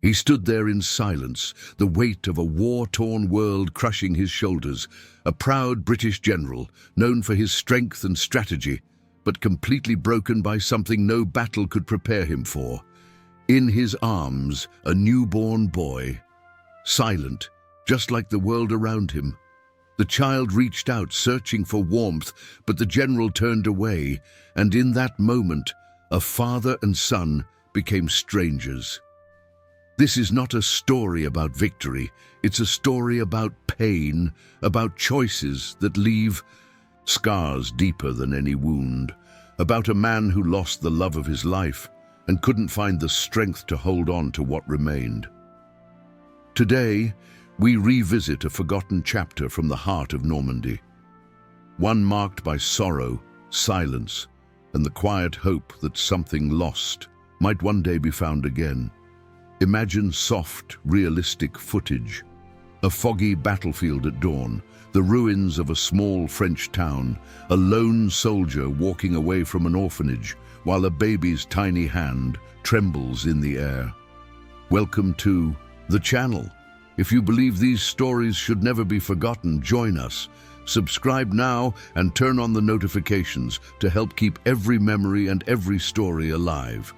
He stood there in silence, the weight of a war-torn world crushing his shoulders, a proud British general, known for his strength and strategy, but completely broken by something no battle could prepare him for. In his arms, a newborn boy, silent, just like the world around him. The child reached out, searching for warmth, but the general turned away, and in that moment, a father and son became strangers. This is not a story about victory. It's a story about pain, about choices that leave scars deeper than any wound, about a man who lost the love of his life and couldn't find the strength to hold on to what remained. Today, we revisit a forgotten chapter from the heart of Normandy, one marked by sorrow, silence, and the quiet hope that something lost might one day be found again. Imagine soft, realistic footage. A foggy battlefield at dawn, the ruins of a small French town, a lone soldier walking away from an orphanage while a baby's tiny hand trembles in the air. Welcome to the channel. If you believe these stories should never be forgotten, join us. Subscribe now and turn on the notifications to help keep every memory and every story alive.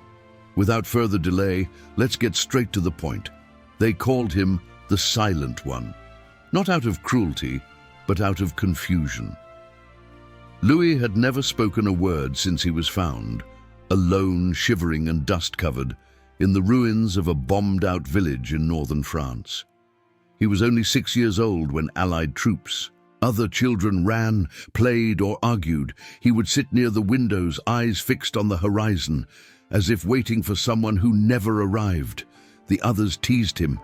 Without further delay, let's get straight to the point. They called him the Silent One, not out of cruelty, but out of confusion. Louis had never spoken a word since he was found, alone, shivering and dust-covered, in the ruins of a bombed-out village in northern France. He was only 6 years old when Allied troops, other children ran, played or argued. He would sit near the windows, eyes fixed on the horizon, as if waiting for someone who never arrived. The others teased him.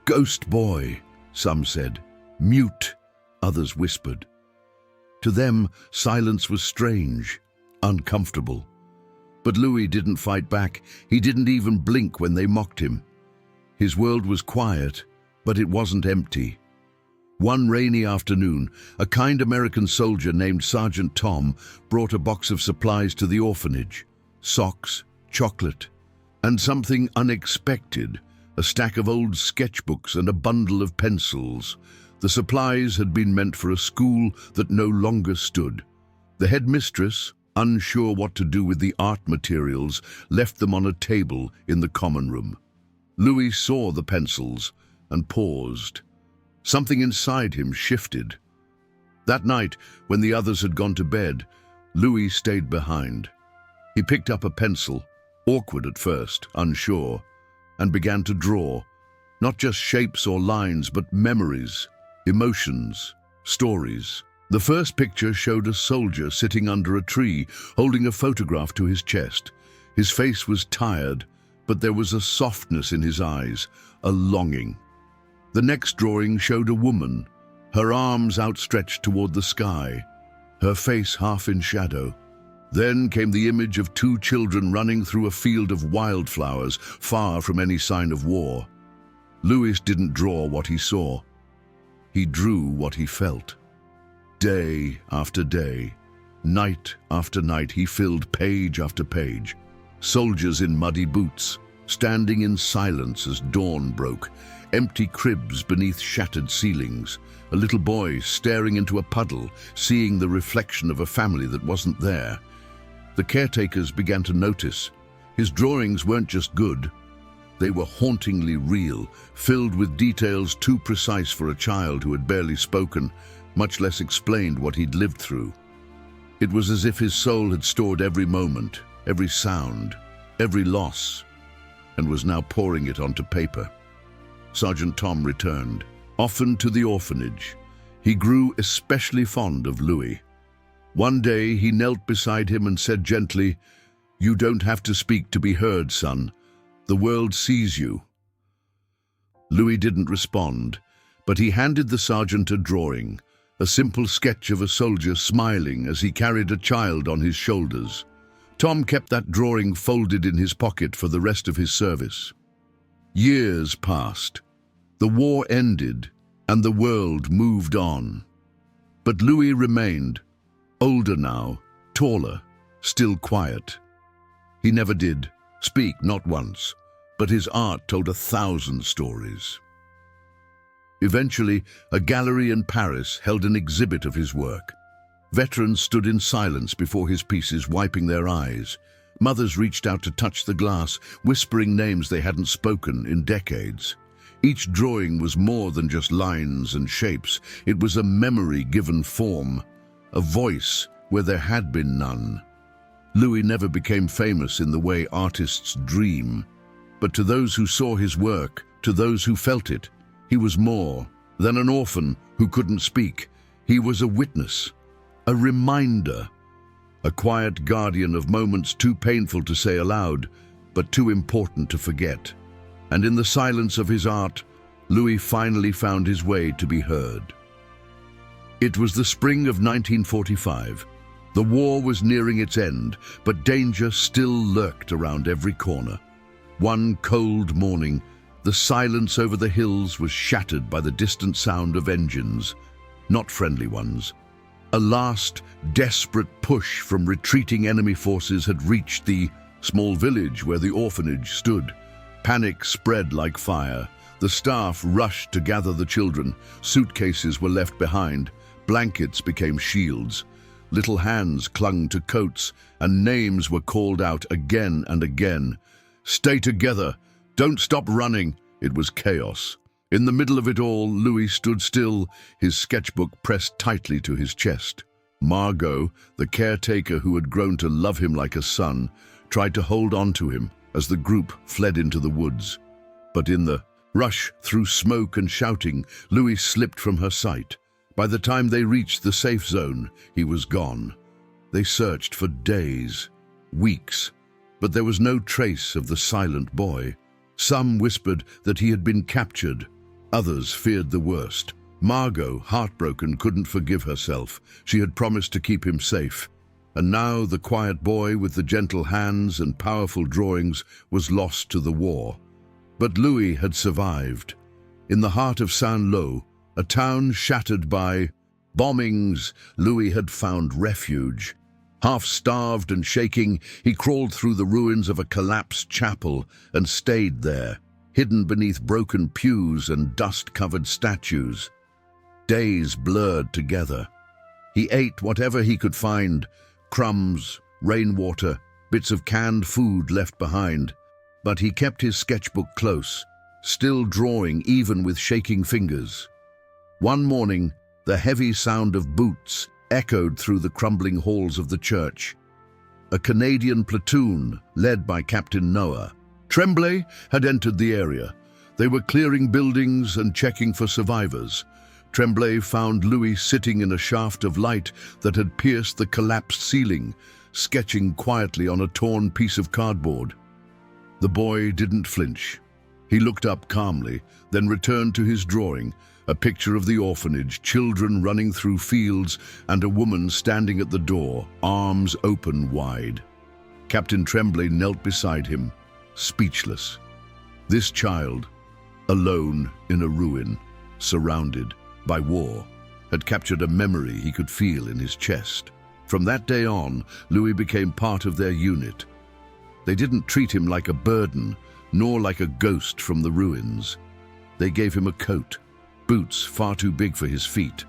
"Ghost boy," some said. "Mute," others whispered. To them, silence was strange, uncomfortable. But Louis didn't fight back. He didn't even blink when they mocked him. His world was quiet, but it wasn't empty. One rainy afternoon, a kind American soldier named Sergeant Tom brought a box of supplies to the orphanage. Socks, chocolate, and something unexpected, a stack of old sketchbooks and a bundle of pencils. The supplies had been meant for a school that no longer stood. The headmistress, unsure what to do with the art materials, left them on a table in the common room. Louis saw the pencils and paused. Something inside him shifted. That night, when the others had gone to bed, Louis stayed behind. He picked up a pencil, awkward at first, unsure, and began to draw, not just shapes or lines, but memories, emotions, stories. The first picture showed a soldier sitting under a tree, holding a photograph to his chest. His face was tired, but there was a softness in his eyes, a longing. The next drawing showed a woman, her arms outstretched toward the sky, her face half in shadow. Then came the image of 2 children running through a field of wildflowers, far from any sign of war. Louis didn't draw what he saw. He drew what he felt. Day after day, night after night, he filled page after page. Soldiers in muddy boots, standing in silence as dawn broke, empty cribs beneath shattered ceilings, a little boy staring into a puddle, seeing the reflection of a family that wasn't there. The caretakers began to notice. His drawings weren't just good. They were hauntingly real, filled with details too precise for a child who had barely spoken, much less explained what he'd lived through. It was as if his soul had stored every moment, every sound, every loss, and was now pouring it onto paper. Sergeant Tom returned, often to the orphanage. He grew especially fond of Louis. One day he knelt beside him and said gently, "You don't have to speak to be heard, son. The world sees you." Louis didn't respond, but he handed the sergeant a drawing, a simple sketch of a soldier smiling as he carried a child on his shoulders. Tom kept that drawing folded in his pocket for the rest of his service. Years passed. The war ended, and the world moved on. But Louis remained, older now, taller, still quiet. He never did speak, not once, but his art told 1,000 stories. Eventually, a gallery in Paris held an exhibit of his work. Veterans stood in silence before his pieces, wiping their eyes. Mothers reached out to touch the glass, whispering names they hadn't spoken in decades. Each drawing was more than just lines and shapes. It was a memory given form, a voice where there had been none. Louis never became famous in the way artists dream, but to those who saw his work, to those who felt it, he was more than an orphan who couldn't speak. He was a witness, a reminder, a quiet guardian of moments too painful to say aloud, but too important to forget. And in the silence of his art, Louis finally found his way to be heard. It was the spring of 1945. The war was nearing its end, but danger still lurked around every corner. One cold morning, the silence over the hills was shattered by the distant sound of engines, not friendly ones. A last, desperate push from retreating enemy forces had reached the small village where the orphanage stood. Panic spread like fire. The staff rushed to gather the children. Suitcases were left behind. Blankets became shields. Little hands clung to coats, and names were called out again and again. "Stay together! Don't stop running!" It was chaos. In the middle of it all, Louis stood still, his sketchbook pressed tightly to his chest. Margot, the caretaker who had grown to love him like a son, tried to hold on to him as the group fled into the woods. But in the rush through smoke and shouting, Louis slipped from her sight. By the time they reached the safe zone, he was gone. They searched for days, weeks, but there was no trace of the silent boy. Some whispered that he had been captured. Others feared the worst. Margot, heartbroken, couldn't forgive herself. She had promised to keep him safe. And now the quiet boy with the gentle hands and powerful drawings was lost to the war. But Louis had survived. In the heart of Saint-Lô, a town shattered by bombings, Louis had found refuge. Half-starved and shaking, he crawled through the ruins of a collapsed chapel and stayed there, hidden beneath broken pews and dust-covered statues. Days blurred together. He ate whatever he could find, crumbs, rainwater, bits of canned food left behind. But he kept his sketchbook close, still drawing even with shaking fingers. One morning, the heavy sound of boots echoed through the crumbling halls of the church. A Canadian platoon, led by Captain Noah Tremblay, had entered the area. They were clearing buildings and checking for survivors. Tremblay found Louis sitting in a shaft of light that had pierced the collapsed ceiling, sketching quietly on a torn piece of cardboard. The boy didn't flinch. He looked up calmly, then returned to his drawing, a picture of the orphanage, children running through fields, and a woman standing at the door, arms open wide. Captain Tremblay knelt beside him, speechless. This child, alone in a ruin, surrounded by war, had captured a memory he could feel in his chest. From that day on, Louis became part of their unit. They didn't treat him like a burden, nor like a ghost from the ruins. They gave him a coat, boots far too big for his feet,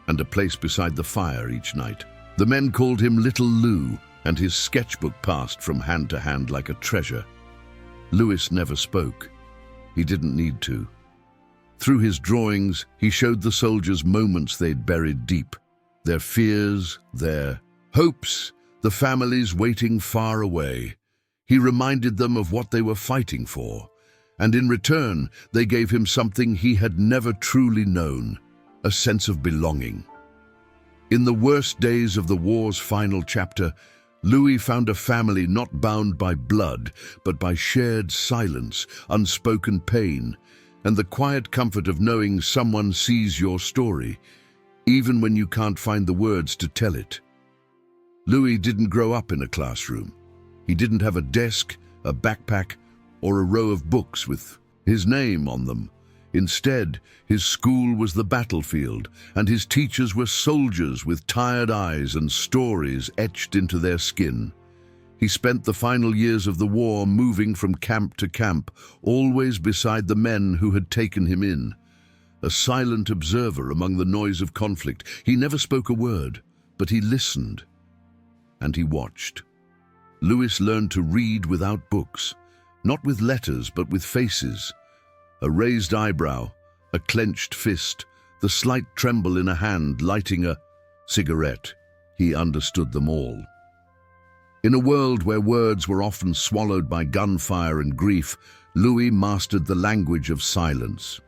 and a place beside the fire each night. The men called him Little Lou, and his sketchbook passed from hand to hand like a treasure. Louis never spoke. He didn't need to. Through his drawings, he showed the soldiers moments they'd buried deep, their fears, their hopes, the families waiting far away. He reminded them of what they were fighting for, and in return, they gave him something he had never truly known, a sense of belonging. In the worst days of the war's final chapter, Louis found a family not bound by blood, but by shared silence, unspoken pain, and the quiet comfort of knowing someone sees your story, even when you can't find the words to tell it. Louis didn't grow up in a classroom. He didn't have a desk, a backpack, or a row of books with his name on them. Instead, his school was the battlefield, and his teachers were soldiers with tired eyes and stories etched into their skin. He spent the final years of the war moving from camp to camp, always beside the men who had taken him in. A silent observer among the noise of conflict, he never spoke a word, but he listened and he watched. Louis learned to read without books, not with letters but with faces. A raised eyebrow, a clenched fist, the slight tremble in a hand lighting a cigarette. He understood them all. In a world where words were often swallowed by gunfire and grief, Louis mastered the language of silence.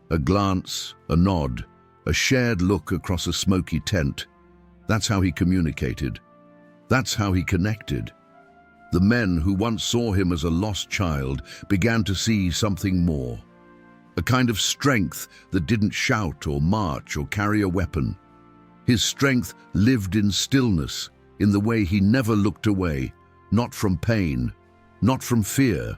A glance, a nod, a shared look across a smoky tent. That's how he communicated. That's how he connected. The men who once saw him as a lost child began to see something more. A kind of strength that didn't shout or march or carry a weapon. His strength lived in stillness, in the way he never looked away, not from pain, not from fear,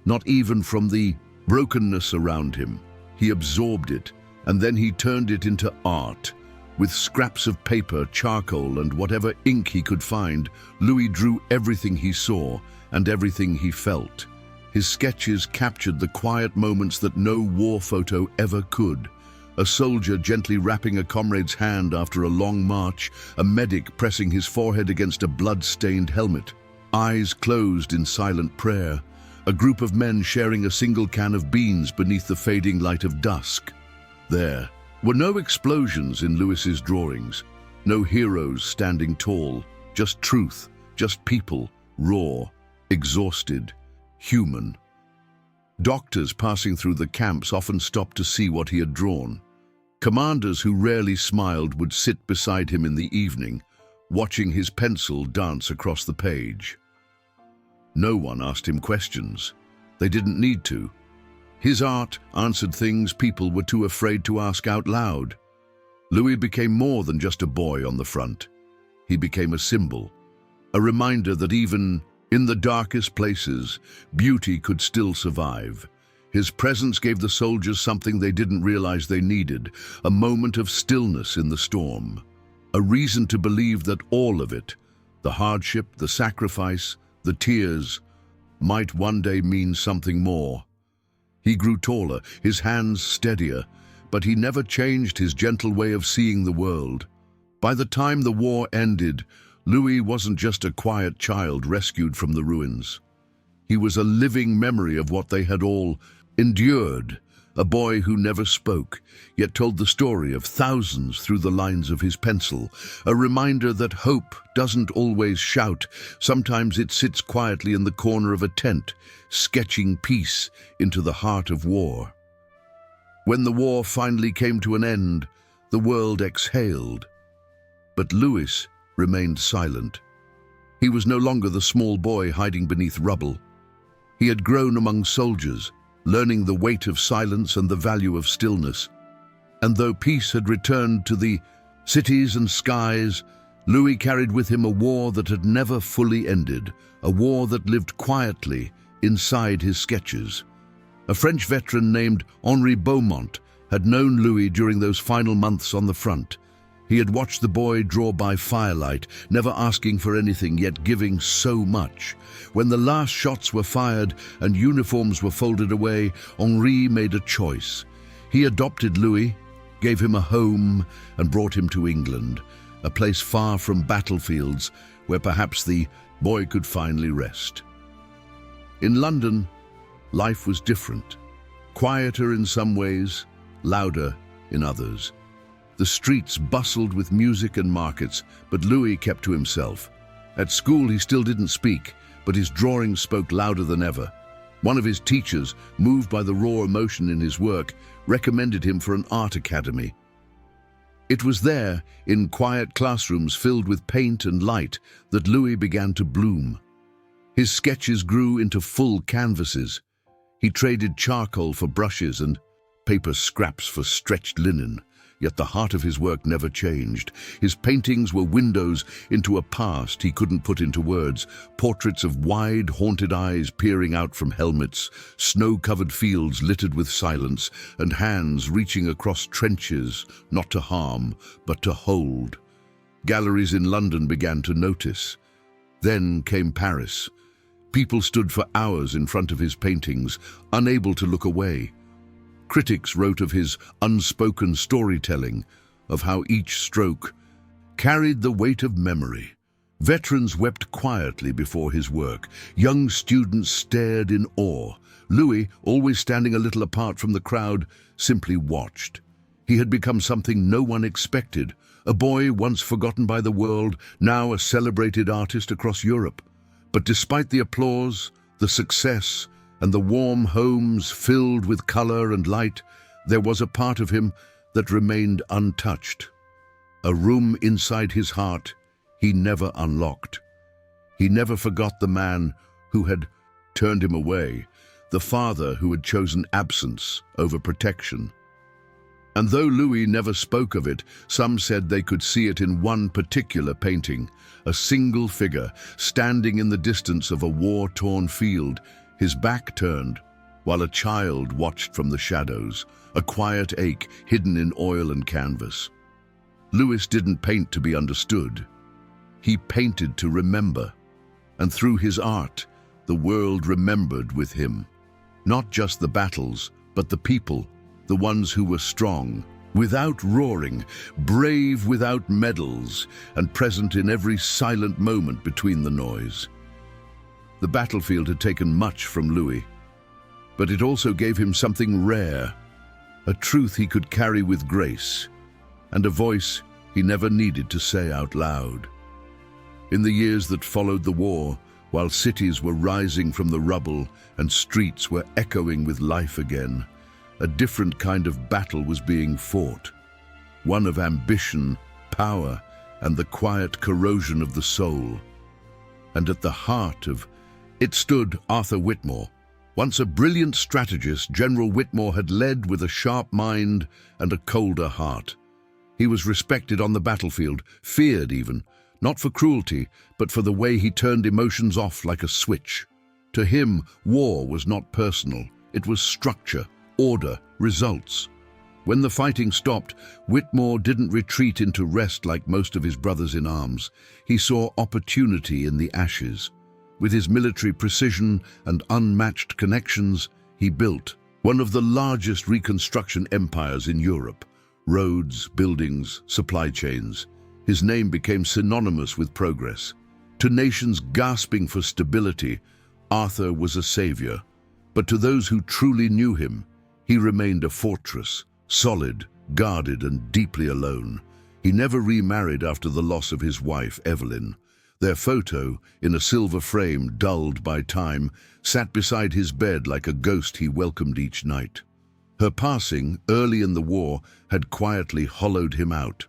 not even from the brokenness around him. He absorbed it, and then he turned it into art. With scraps of paper, charcoal, and whatever ink he could find, Louis drew everything he saw and everything he felt. His sketches captured the quiet moments that no war photo ever could. A soldier gently wrapping a comrade's hand after a long march, a medic pressing his forehead against a blood-stained helmet, eyes closed in silent prayer, a group of men sharing a single can of beans beneath the fading light of dusk. There were no explosions in Louis's drawings, no heroes standing tall, just truth, just people, raw, exhausted, human. Doctors passing through the camps often stopped to see what he had drawn. Commanders who rarely smiled would sit beside him in the evening, watching his pencil dance across the page. No one asked him questions. They didn't need to. His art answered things people were too afraid to ask out loud. Louis became more than just a boy on the front. He became a symbol, a reminder that even in the darkest places, beauty could still survive. His presence gave the soldiers something they didn't realize they needed, a moment of stillness in the storm, a reason to believe that all of it, the hardship, the sacrifice, the tears, might one day mean something more. He grew taller, his hands steadier, but he never changed his gentle way of seeing the world. By the time the war ended, Louis wasn't just a quiet child rescued from the ruins. He was a living memory of what they had all endured, a boy who never spoke, yet told the story of thousands through the lines of his pencil, a reminder that hope doesn't always shout. Sometimes it sits quietly in the corner of a tent, sketching peace into the heart of war. When the war finally came to an end, the world exhaled. But Louis remained silent. He was no longer the small boy hiding beneath rubble. He had grown among soldiers, learning the weight of silence and the value of stillness. And though peace had returned to the cities and skies, Louis carried with him a war that had never fully ended, a war that lived quietly inside his sketches. A French veteran named Henri Beaumont had known Louis during those final months on the front. He had watched the boy draw by firelight, never asking for anything, yet giving so much. When the last shots were fired and uniforms were folded away, Henri made a choice. He adopted Louis, gave him a home, and brought him to England, a place far from battlefields where perhaps the boy could finally rest. In London, life was different. Quieter in some ways, louder in others. The streets bustled with music and markets, but Louis kept to himself. At school he still didn't speak, but his drawings spoke louder than ever. One of his teachers, moved by the raw emotion in his work, recommended him for an art academy. It was there, in quiet classrooms filled with paint and light, that Louis began to bloom. His sketches grew into full canvases. He traded charcoal for brushes and paper scraps for stretched linen. Yet the heart of his work never changed. His paintings were windows into a past he couldn't put into words, portraits of wide, haunted eyes peering out from helmets, snow-covered fields littered with silence, and hands reaching across trenches, not to harm, but to hold. Galleries in London began to notice. Then came Paris. People stood for hours in front of his paintings, unable to look away. Critics wrote of his unspoken storytelling, of how each stroke carried the weight of memory. Veterans wept quietly before his work. Young students stared in awe. Louis, always standing a little apart from the crowd, simply watched. He had become something no one expected. A boy once forgotten by the world, now a celebrated artist across Europe. But despite the applause, the success, and the warm homes filled with color and light, there was a part of him that remained untouched. A room inside his heart he never unlocked. He never forgot the man who had turned him away, the father who had chosen absence over protection. And though Louis never spoke of it, some said they could see it in one particular painting, a single figure standing in the distance of a war-torn field, his back turned, while a child watched from the shadows, a quiet ache hidden in oil and canvas. Louis didn't paint to be understood. He painted to remember, and through his art, the world remembered with him. Not just the battles, but the people, the ones who were strong, without roaring, brave without medals, and present in every silent moment between the noise. The battlefield had taken much from Louis, but it also gave him something rare, a truth he could carry with grace, and a voice he never needed to say out loud. In the years that followed the war, while cities were rising from the rubble and streets were echoing with life again, a different kind of battle was being fought. One of ambition, power, and the quiet corrosion of the soul. And at the heart of it stood Arthur Whitmore. Once a brilliant strategist, General Whitmore had led with a sharp mind and a colder heart. He was respected on the battlefield, feared even, not for cruelty, but for the way he turned emotions off like a switch. To him, war was not personal. It was structure, order, results. When the fighting stopped, Whitmore didn't retreat into rest like most of his brothers in arms. He saw opportunity in the ashes. With his military precision and unmatched connections, he built one of the largest reconstruction empires in Europe. Roads, buildings, supply chains. His name became synonymous with progress. To nations gasping for stability, Arthur was a savior. But to those who truly knew him, he remained a fortress, solid, guarded, and deeply alone. He never remarried after the loss of his wife, Evelyn. Their photo, in a silver frame dulled by time, sat beside his bed like a ghost he welcomed each night. Her passing, early in the war, had quietly hollowed him out.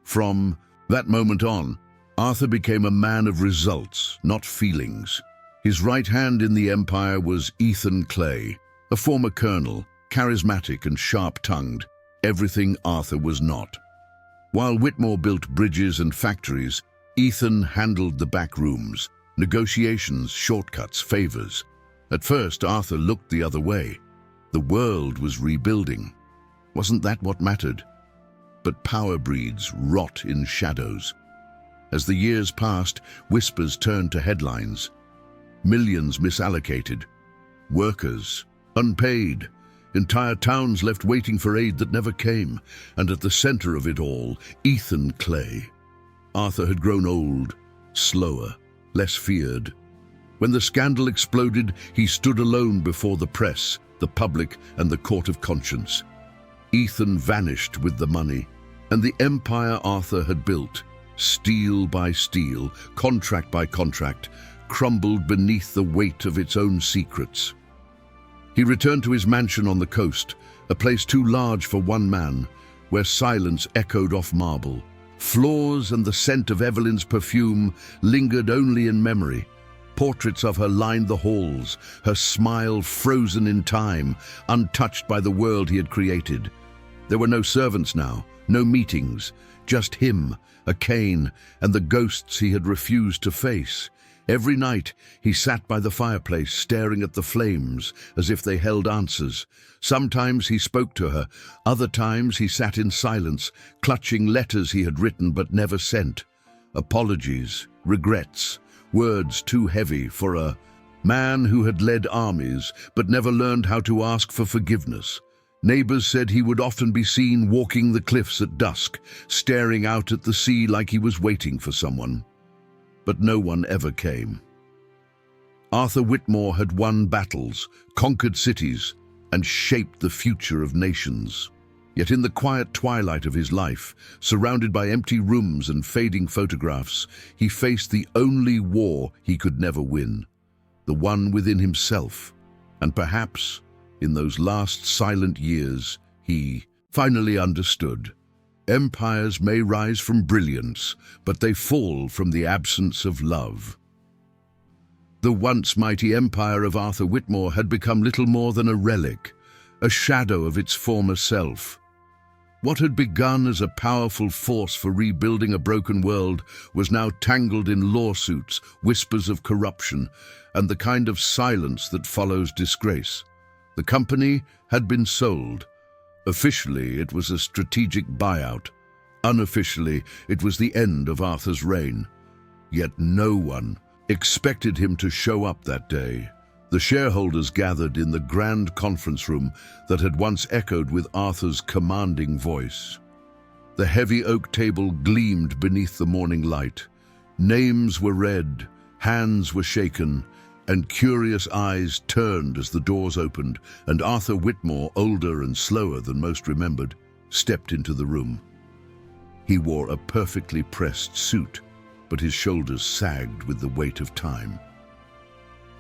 From that moment on, Arthur became a man of results, not feelings. His right hand in the empire was Ethan Clay, a former colonel, charismatic and sharp-tongued, everything Arthur was not. While Whitmore built bridges and factories, Ethan handled the back rooms, negotiations, shortcuts, favors. At first, Arthur looked the other way. The world was rebuilding. Wasn't that what mattered? But power breeds rot in shadows. As the years passed, whispers turned to headlines. Millions misallocated. Workers, unpaid. Entire towns left waiting for aid that never came. And at the center of it all, Ethan Clay. Arthur had grown old, slower, less feared. When the scandal exploded, he stood alone before the press, the public, and the court of conscience. Ethan vanished with the money, and the empire Arthur had built, steel by steel, contract by contract, crumbled beneath the weight of its own secrets. He returned to his mansion on the coast, a place too large for one man, where silence echoed off marble. Floors and the scent of Evelyn's perfume lingered only in memory. Portraits of her lined the halls, her smile frozen in time, untouched by the world he had created. There were no servants now, no meetings, just him, a cane, and the ghosts he had refused to face. Every night, he sat by the fireplace, staring at the flames, as if they held answers. Sometimes he spoke to her, other times he sat in silence, clutching letters he had written but never sent. Apologies, regrets, words too heavy for a man who had led armies but never learned how to ask for forgiveness. Neighbors said he would often be seen walking the cliffs at dusk, staring out at the sea like he was waiting for someone. But no one ever came. Arthur Whitmore had won battles, conquered cities, and shaped the future of nations. Yet in the quiet twilight of his life, surrounded by empty rooms and fading photographs, he faced the only war he could never win, the one within himself. And perhaps, in those last silent years, he finally understood. Empires may rise from brilliance, but they fall from the absence of love. The once mighty empire of Arthur Whitmore had become little more than a relic, a shadow of its former self. What had begun as a powerful force for rebuilding a broken world was now tangled in lawsuits, whispers of corruption, and the kind of silence that follows disgrace. The company had been sold. Officially, it was a strategic buyout. Unofficially, it was the end of Arthur's reign. Yet no one expected him to show up that day. The shareholders gathered in the grand conference room that had once echoed with Arthur's commanding voice. The heavy oak table gleamed beneath the morning light. Names were read, hands were shaken, and curious eyes turned as the doors opened, and Arthur Whitmore, older and slower than most remembered, stepped into the room. He wore a perfectly pressed suit, but his shoulders sagged with the weight of time.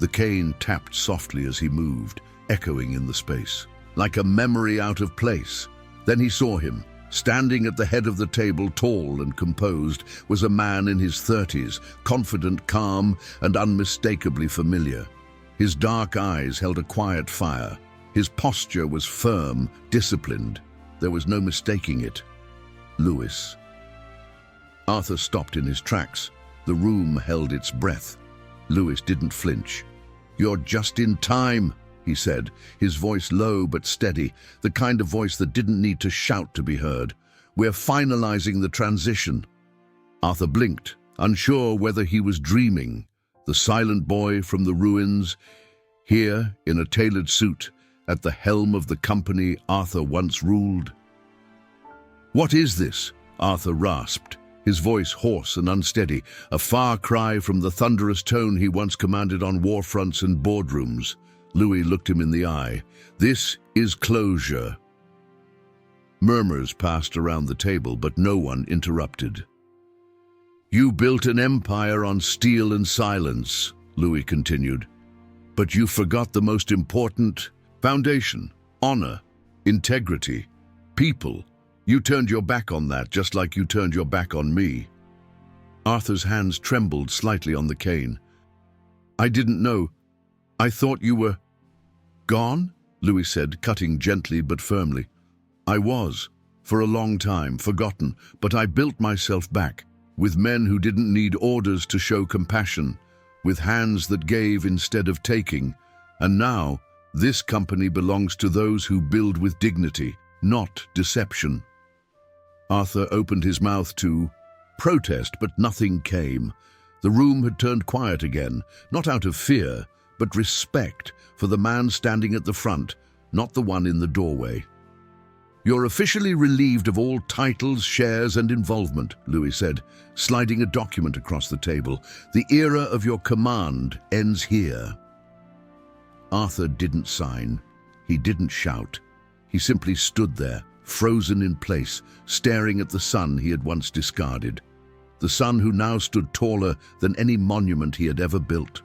The cane tapped softly as he moved, echoing in the space, like a memory out of place. Then he saw him. Standing at the head of the table, tall and composed, was a man in his 30s, confident, calm, and unmistakably familiar. His dark eyes held a quiet fire. His posture was firm, disciplined. There was no mistaking it. Lewis. Arthur stopped in his tracks. The room held its breath. Lewis didn't flinch. "You're just in time," he said, his voice low but steady, the kind of voice that didn't need to shout to be heard. "We're finalizing the transition." Arthur blinked, unsure whether he was dreaming. The silent boy from the ruins, here in a tailored suit, at the helm of the company Arthur once ruled. "What is this?" Arthur rasped, his voice hoarse and unsteady, a far cry from the thunderous tone he once commanded on war fronts and boardrooms. Louis looked him in the eye. "This is closure." Murmurs passed around the table, but no one interrupted. "You built an empire on steel and silence," Louis continued. "But you forgot the most important foundation: honor, integrity, people. You turned your back on that, just like you turned your back on me." Arthur's hands trembled slightly on the cane. "I didn't know. I thought you were gone," Louis said, cutting gently but firmly. "I was, for a long time, forgotten, but I built myself back, with men who didn't need orders to show compassion, with hands that gave instead of taking. And now, this company belongs to those who build with dignity, not deception." Arthur opened his mouth to protest, but nothing came. The room had turned quiet again, not out of fear, but respect for the man standing at the front, not the one in the doorway. "You're officially relieved of all titles, shares, and involvement," Louis said, sliding a document across the table. "The era of your command ends here." Arthur didn't sign. He didn't shout. He simply stood there, frozen in place, staring at the son he had once discarded. The son who now stood taller than any monument he had ever built.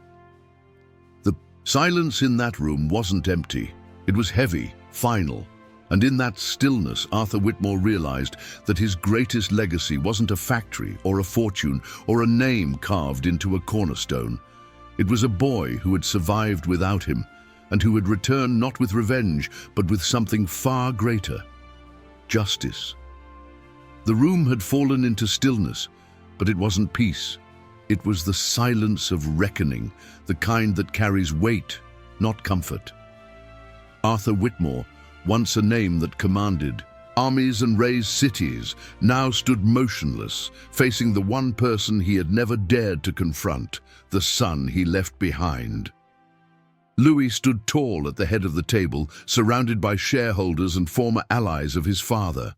The silence in that room wasn't empty. It was heavy, final. And in that stillness, Arthur Whitmore realized that his greatest legacy wasn't a factory or a fortune or a name carved into a cornerstone. It was a boy who had survived without him, and who had returned not with revenge, but with something far greater: justice. The room had fallen into stillness, but it wasn't peace. It was the silence of reckoning, the kind that carries weight, not comfort. Arthur Whitmore, once a name that commanded, Armies and razed cities now stood motionless, facing the one person he had never dared to confront, the son he left behind. Louis stood tall at the head of the table, surrounded by shareholders and former allies of his father,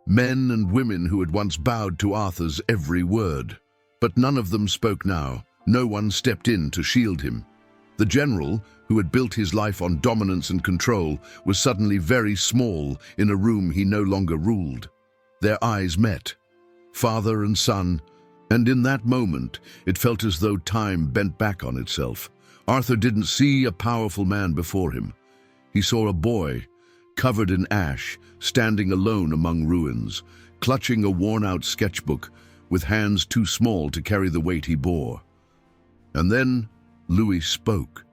men and women who had once bowed to Arthur's every word. But none of them spoke now. No one stepped in to shield him. The general, who had built his life on dominance and control, was suddenly very small in a room he no longer ruled. Their eyes met, father and son, and in that moment it felt as though time bent back on itself. Arthur didn't see a powerful man before him. He saw a boy, covered in ash, standing alone among ruins, clutching a worn-out sketchbook with hands too small to carry the weight he bore. And then Louis spoke.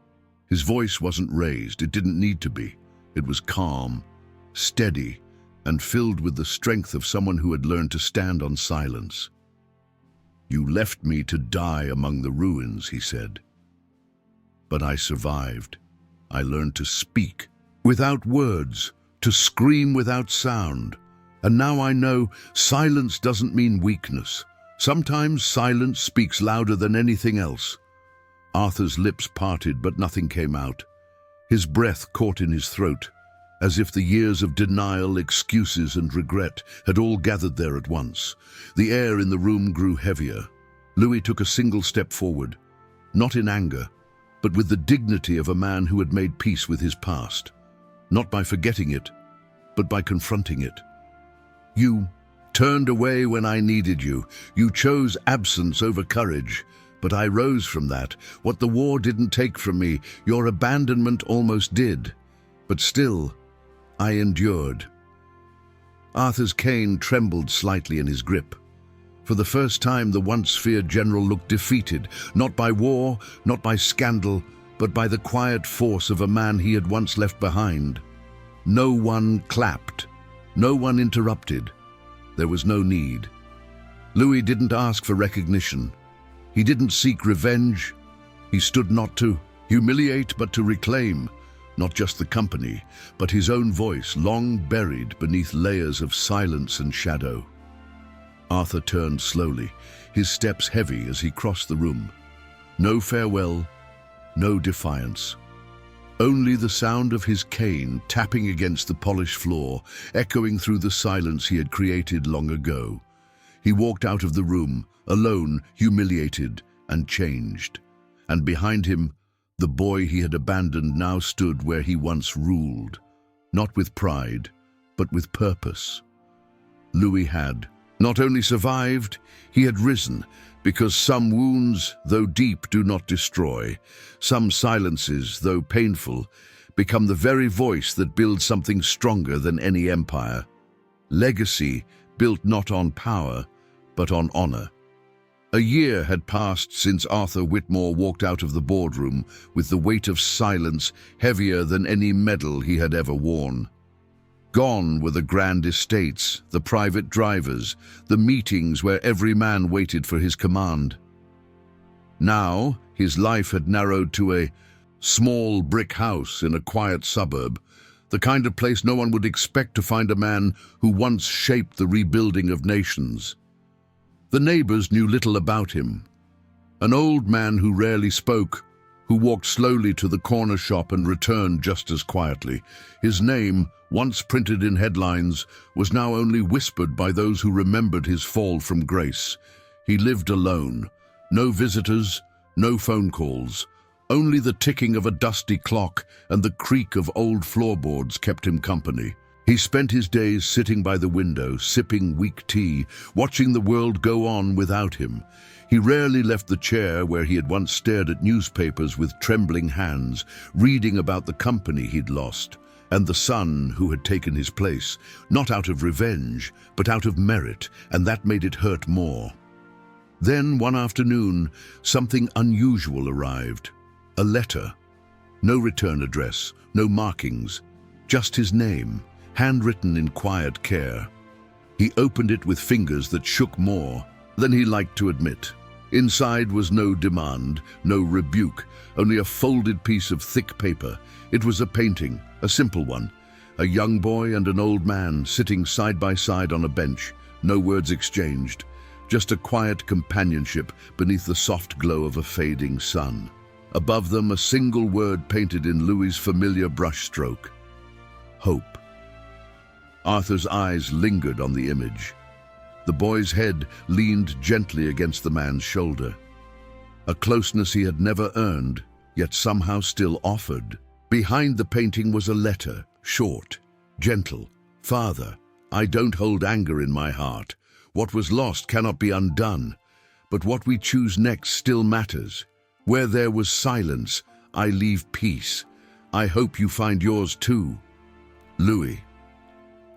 His voice wasn't raised, it didn't need to be. It was calm, steady, and filled with the strength of someone who had learned to stand on silence. "You left me to die among the ruins," he said. "But I survived. I learned to speak without words, to scream without sound. And now I know silence doesn't mean weakness. Sometimes silence speaks louder than anything else." Arthur's lips parted, but nothing came out. His breath caught in his throat, as if the years of denial, excuses, and regret had all gathered there at once. The air in the room grew heavier. Louis took a single step forward, not in anger, but with the dignity of a man who had made peace with his past. Not by forgetting it, but by confronting it. "You turned away when I needed you. You chose absence over courage. But I rose from that. What the war didn't take from me, your abandonment almost did. But still, I endured." Arthur's cane trembled slightly in his grip. For the first time, the once feared general looked defeated, not by war, not by scandal, but by the quiet force of a man he had once left behind. No one clapped. No one interrupted. There was no need. Louis didn't ask for recognition. He didn't seek revenge. He stood not to humiliate, but to reclaim, not just the company, but his own voice, long buried beneath layers of silence and shadow. Arthur turned slowly, his steps heavy as he crossed the room. No farewell, no defiance. Only the sound of his cane tapping against the polished floor, echoing through the silence he had created long ago. He walked out of the room, alone, humiliated, and changed. And behind him, the boy he had abandoned now stood where he once ruled, not with pride, but with purpose. Louis had not only survived, he had risen, because some wounds, though deep, do not destroy. Some silences, though painful, become the very voice that builds something stronger than any empire. Legacy built not on power, but on honor. A year had passed since Arthur Whitmore walked out of the boardroom with the weight of silence heavier than any medal he had ever worn. Gone were the grand estates, the private drivers, the meetings where every man waited for his command. Now, his life had narrowed to a small brick house in a quiet suburb, the kind of place no one would expect to find a man who once shaped the rebuilding of nations. The neighbors knew little about him. An old man who rarely spoke, who walked slowly to the corner shop and returned just as quietly. His name, once printed in headlines, was now only whispered by those who remembered his fall from grace. He lived alone. No visitors, no phone calls. Only the ticking of a dusty clock and the creak of old floorboards kept him company. He spent his days sitting by the window, sipping weak tea, watching the world go on without him. He rarely left the chair where he had once stared at newspapers with trembling hands, reading about the company he'd lost, and the son who had taken his place, not out of revenge, but out of merit, and that made it hurt more. Then, one afternoon, something unusual arrived. A letter. No return address, no markings, just his name, handwritten in quiet care. He opened it with fingers that shook more than he liked to admit. Inside was no demand, no rebuke, only a folded piece of thick paper. It was a painting, a simple one, A young boy and an old man sitting side by side on a bench, no words exchanged, just a quiet companionship beneath the soft glow of a fading sun. Above them, a single word painted in Louis's familiar brushstroke: hope. Arthur's eyes lingered on the image. The boy's head leaned gently against the man's shoulder. A closeness he had never earned, yet somehow still offered. Behind the painting was a letter, short, gentle. Father, I don't hold anger in my heart. What was lost cannot be undone, but what we choose next still matters. Where there was silence, I leave peace. I hope you find yours too. Louis.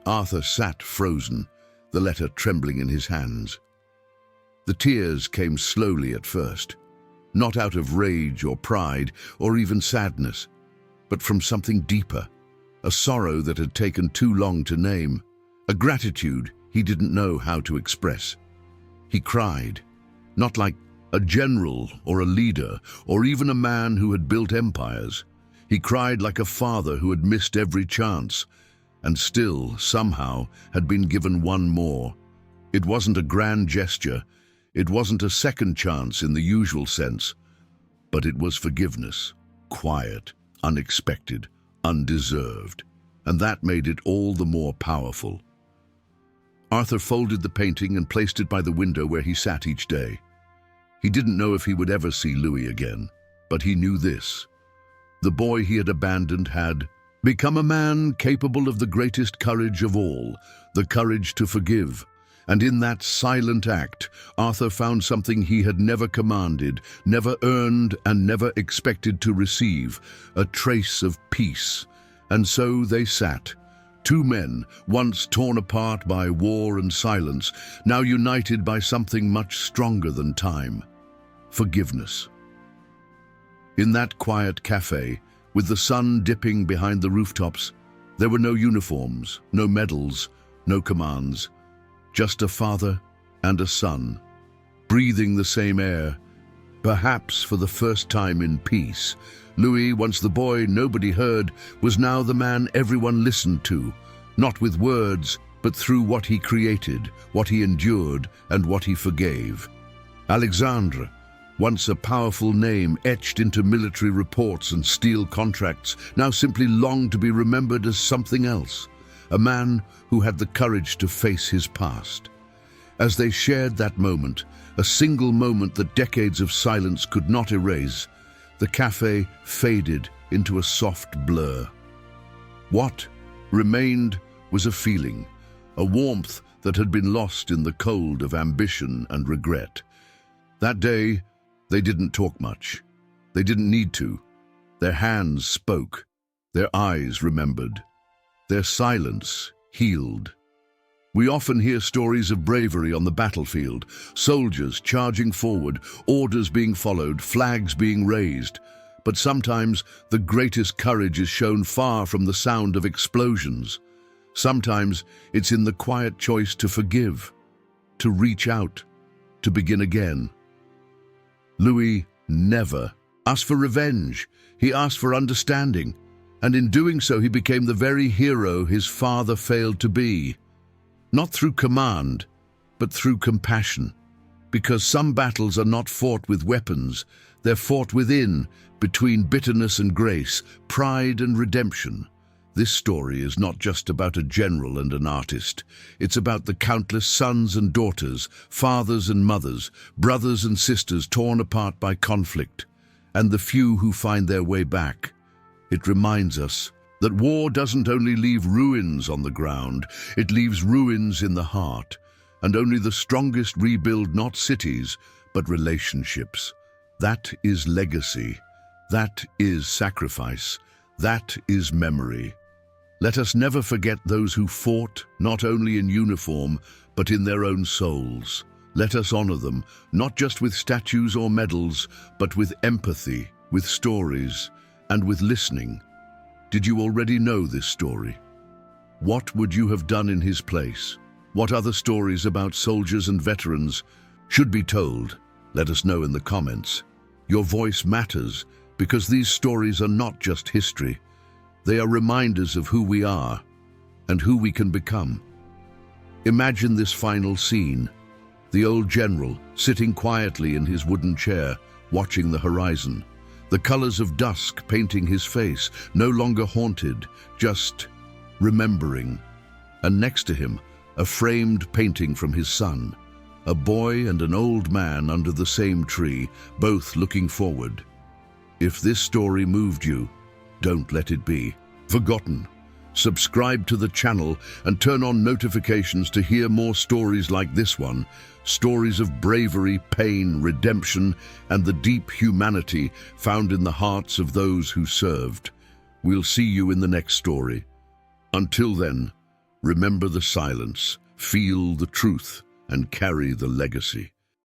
Arthur sat frozen, the letter trembling in his hands. The tears came slowly at first, not out of rage or pride or even sadness, but from something deeper, a sorrow that had taken too long to name, a gratitude he didn't know how to express. He cried, not like a general or a leader or even a man who had built empires. He cried like a father who had missed every chance and still, somehow, had been given one more. It wasn't a grand gesture, it wasn't a second chance in the usual sense, but it was forgiveness, quiet, unexpected, undeserved, and that made it all the more powerful. Arthur folded the painting and placed it by the window where he sat each day. He didn't know if he would ever see Louis again, but he knew this: the boy he had abandoned had become a man capable of the greatest courage of all, the courage to forgive. And in that silent act, Arthur found something he had never commanded, never earned, and never expected to receive: a trace of peace. And so they sat, two men, once torn apart by war and silence, now united by something much stronger than time: forgiveness. In that quiet cafe, with the sun dipping behind the rooftops, there were no uniforms, no medals, no commands. Just a father and a son, breathing the same air, perhaps for the first time in peace. Louis, once the boy nobody heard, was now the man everyone listened to, not with words, but through what he created, what he endured, and what he forgave. Alexandre, once a powerful name etched into military reports and steel contracts, now simply longed to be remembered as something else, a man who had the courage to face his past. As they shared that moment, a single moment that decades of silence could not erase, the cafe faded into a soft blur. What remained was a feeling, a warmth that had been lost in the cold of ambition and regret. That day, they didn't talk much. They didn't need to. Their hands spoke. Their eyes remembered. Their silence healed. We often hear stories of bravery on the battlefield, soldiers charging forward, orders being followed, flags being raised. But sometimes the greatest courage is shown far from the sound of explosions. Sometimes it's in the quiet choice to forgive, to reach out, to begin again. Louis never asked for revenge. He asked for understanding, and in doing so he became the very hero his father failed to be. Not through command, but through compassion. Because some battles are not fought with weapons, they're fought within, between bitterness and grace, pride and redemption. This story is not just about a general and an artist. It's about the countless sons and daughters, fathers and mothers, brothers and sisters torn apart by conflict, and the few who find their way back. It reminds us that war doesn't only leave ruins on the ground, it leaves ruins in the heart, and only the strongest rebuild not cities, but relationships. That is legacy. That is sacrifice. That is memory. Let us never forget those who fought, not only in uniform, but in their own souls. Let us honor them, not just with statues or medals, but with empathy, with stories, and with listening. Did you already know this story? What would you have done in his place? What other stories about soldiers and veterans should be told? Let us know in the comments. Your voice matters, because these stories are not just history. They are reminders of who we are, and who we can become. Imagine this final scene. The old general, sitting quietly in his wooden chair, watching the horizon. The colors of dusk painting his face, no longer haunted, just remembering. And next to him, a framed painting from his son. A boy and an old man under the same tree, both looking forward. If this story moved you, don't let it be forgotten. Subscribe to the channel and turn on notifications to hear more stories like this one. Stories of bravery, pain, redemption, and the deep humanity found in the hearts of those who served. We'll see you in the next story. Until then, remember the silence, feel the truth, and carry the legacy.